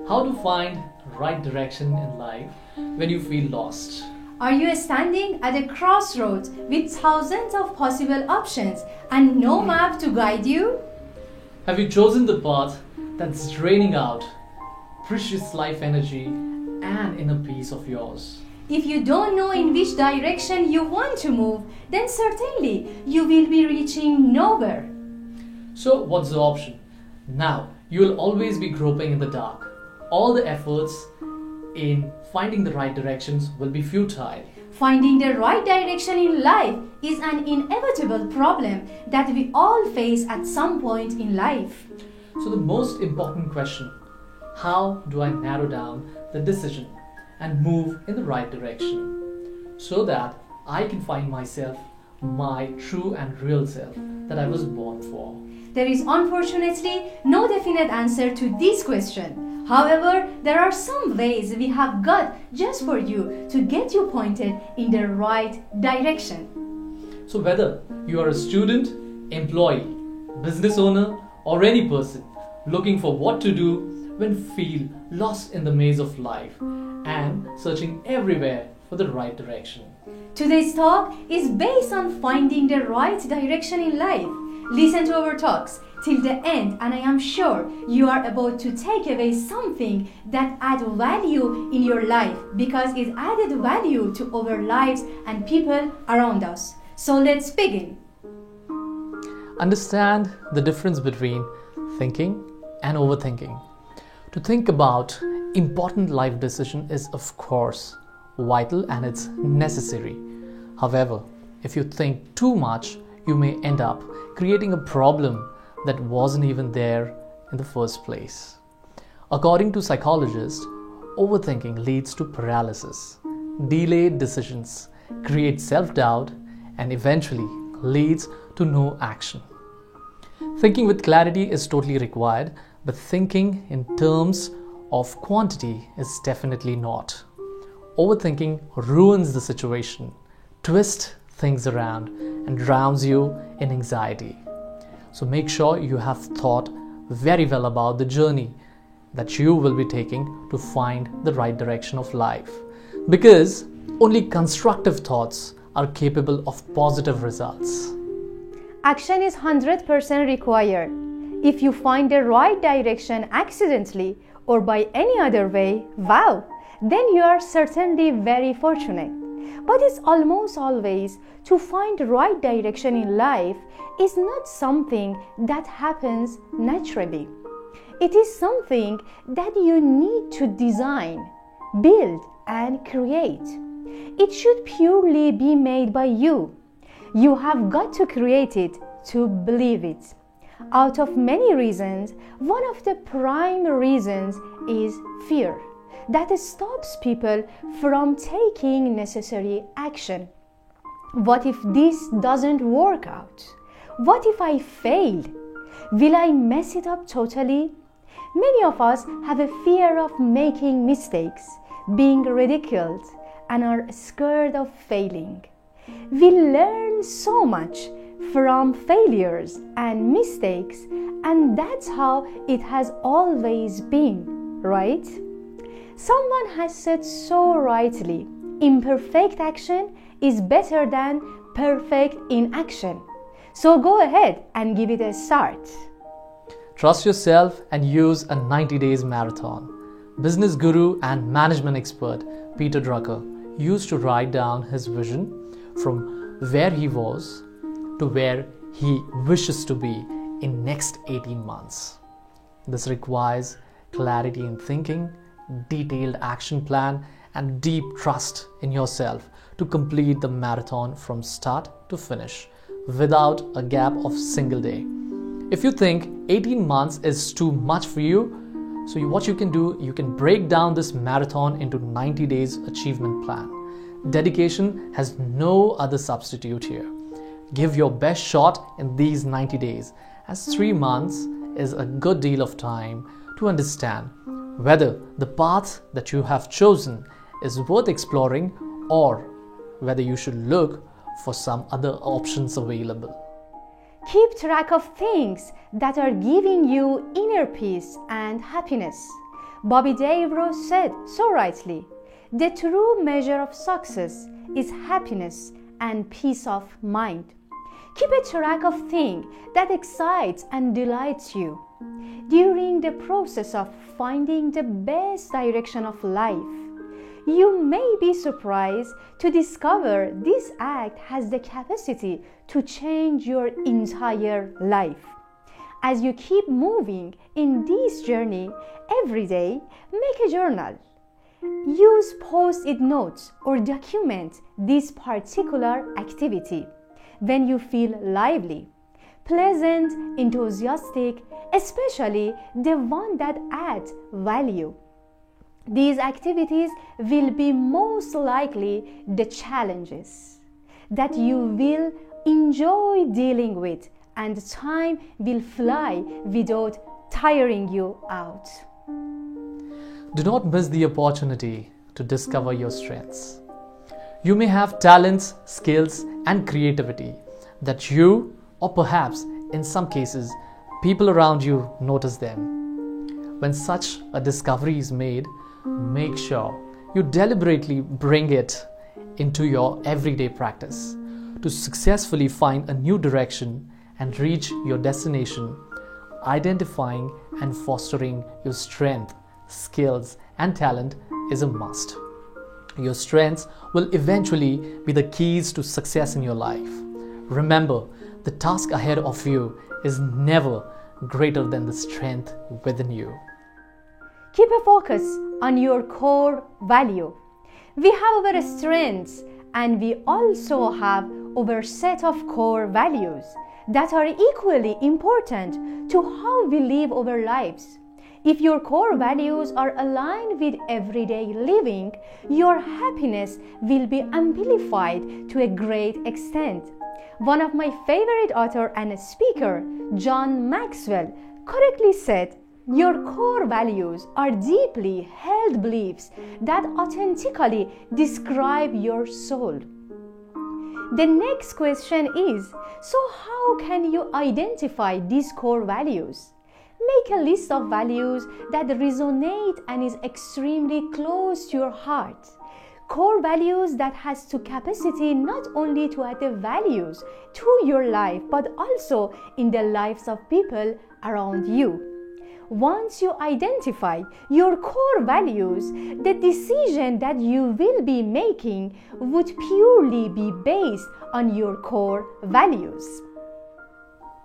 How to find right direction in life when you feel lost. Are you standing at a crossroads with thousands of possible options and no map to guide you? Have you chosen the path that's draining out precious life energy and inner peace of yours? If you don't know in which direction you want to move, then certainly you will be reaching nowhere. So what's the option? Now, you will always be groping in the dark. All the efforts in finding the right directions will be futile. Finding the right direction in life is an inevitable problem that we all face at some point in life. So the most important question, how do I narrow down the decision and move in the right direction so that I can find myself, my true and real self that I was born for? There is unfortunately no definite answer to this question. However, there are some ways we have got just for you to get you pointed in the right direction. So whether you are a student, employee, business owner or any person looking for what to do when feel lost in the maze of life and searching everywhere for the right direction. Today's talk is based on finding the right direction in life. Listen to our talks till the end and I am sure you are about to take away something that adds value in your life because it added value to our lives and people around us. So let's begin. Understand the difference between thinking and overthinking. To think about important life decision is of course vital and it's necessary. However, if you think too much, you may end up creating a problem that wasn't even there in the first place. According to psychologists, overthinking leads to paralysis, delayed decisions, creates self-doubt, and eventually leads to no action. Thinking with clarity is totally required, but thinking in terms of quantity is definitely not. Overthinking ruins the situation, twists things around, and drowns you in anxiety. So make sure you have thought very well about the journey that you will be taking to find the right direction of life. Because only constructive thoughts are capable of positive results. Action is 100% required. If you find the right direction accidentally or by any other way, wow, then you are certainly very fortunate. But it's almost always to find the right direction in life is not something that happens naturally. It is something that you need to design, build, and create. It should purely be made by you. You have got to create it to believe it. Out of many reasons, one of the prime reasons is fear that stops people from taking necessary action. What if this doesn't work out? What if I fail? Will I mess it up totally? Many of us have a fear of making mistakes, being ridiculed, and are scared of failing. We learn so much from failures and mistakes, and that's how it has always been, right? Someone has said so rightly, imperfect action is better than perfect inaction. So go ahead and give it a start. Trust yourself and use a 90 days marathon. Business guru and management expert Peter Drucker used to write down his vision from where he was to where he wishes to be in next 18 months. This requires clarity in thinking, detailed action plan, and deep trust in yourself to complete the marathon from start to finish without a gap of single day. If you think 18 months is too much for you, so what you can do, you can break down this marathon into 90 days achievement plan. Dedication has no other substitute here. Give your best shot in these 90 days, as 3 months is a good deal of time to understand whether the path that you have chosen is worth exploring or whether you should look for some other options available. Keep track of things that are giving you inner peace and happiness. Bobby Davro said so rightly, the true measure of success is happiness and peace of mind. Keep a track of things that excites and delights you. During the process of finding the best direction of life, you may be surprised to discover this act has the capacity to change your entire life. As you keep moving in this journey, every day, make a journal. Use post-it notes or document this particular activity when you feel lively, pleasant, enthusiastic, especially the one that adds value. These activities will be most likely the challenges that you will enjoy dealing with, and time will fly without tiring you out. Do not miss the opportunity to discover your strengths. You may have talents, skills, and creativity that you, or perhaps in some cases, people around you notice them. When such a discovery is made, make sure you deliberately bring it into your everyday practice to successfully find a new direction and reach your destination. Identifying and fostering your strength, skills, and talent is a must. Your strengths will eventually be the keys to success in your life. Remember, the task ahead of you is never greater than the strength within you. Keep a focus on your core value. We have our strengths and we also have our set of core values that are equally important to how we live our lives. If your core values are aligned with everyday living, your happiness will be amplified to a great extent. One of my favorite author and speaker, John Maxwell, correctly said, your core values are deeply held beliefs that authentically describe your soul. The next question is, so how can you identify these core values? Make a list of values that resonate and is extremely close to your heart. Core values that has the capacity not only to add the values to your life but also in the lives of people around you. Once you identify your core values, the decision that you will be making would purely be based on your core values.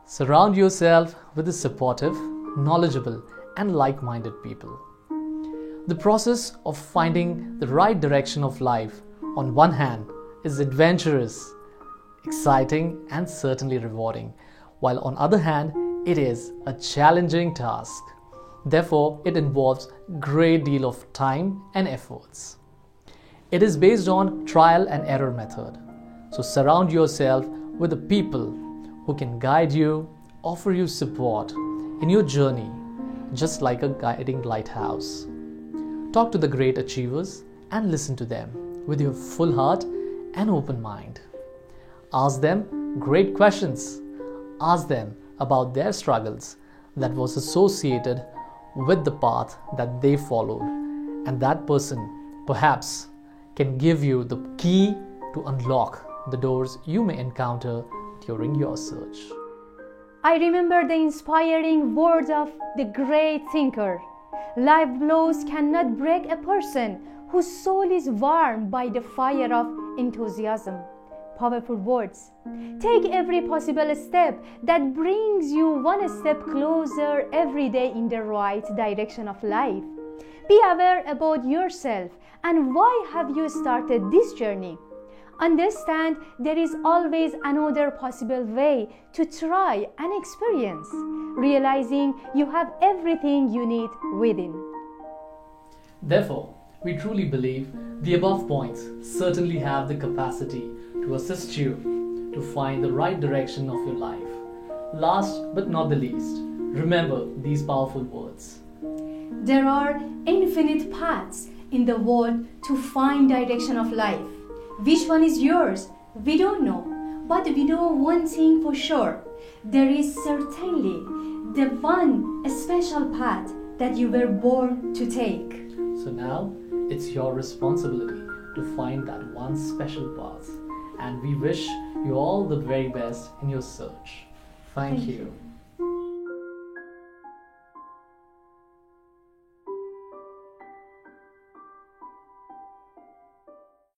Surround yourself with the supportive, knowledgeable, and like-minded people. The process of finding the right direction of life, on one hand, is adventurous, exciting, and certainly rewarding, while on the other hand, it is a challenging task. Therefore, it involves a great deal of time and efforts. It is based on trial and error method. So surround yourself with the people who can guide you, offer you support in your journey, just like a guiding lighthouse. Talk to the great achievers and listen to them with your full heart and open mind. Ask them great questions. Ask them about their struggles that was associated with the path that they followed, and that person perhaps can give you the key to unlock the doors you may encounter during your search. I remember the inspiring words of the great thinker. Life blows cannot break a person whose soul is warmed by the fire of enthusiasm. Powerful words. Take every possible step that brings you one step closer every day in the right direction of life. Be aware about yourself and why have you started this journey. Understand there is always another possible way to try and experience, realizing you have everything you need within. Therefore, we truly believe the above points certainly have the capacity to assist you to find the right direction of your life. Last but not the least, remember these powerful words. There are infinite paths in the world to find direction of life. Which one is yours? We don't know, but we know one thing for sure. There is certainly the one special path that you were born to take. So now it's your responsibility to find that one special path. And we wish you all the very best in your search. Thank you.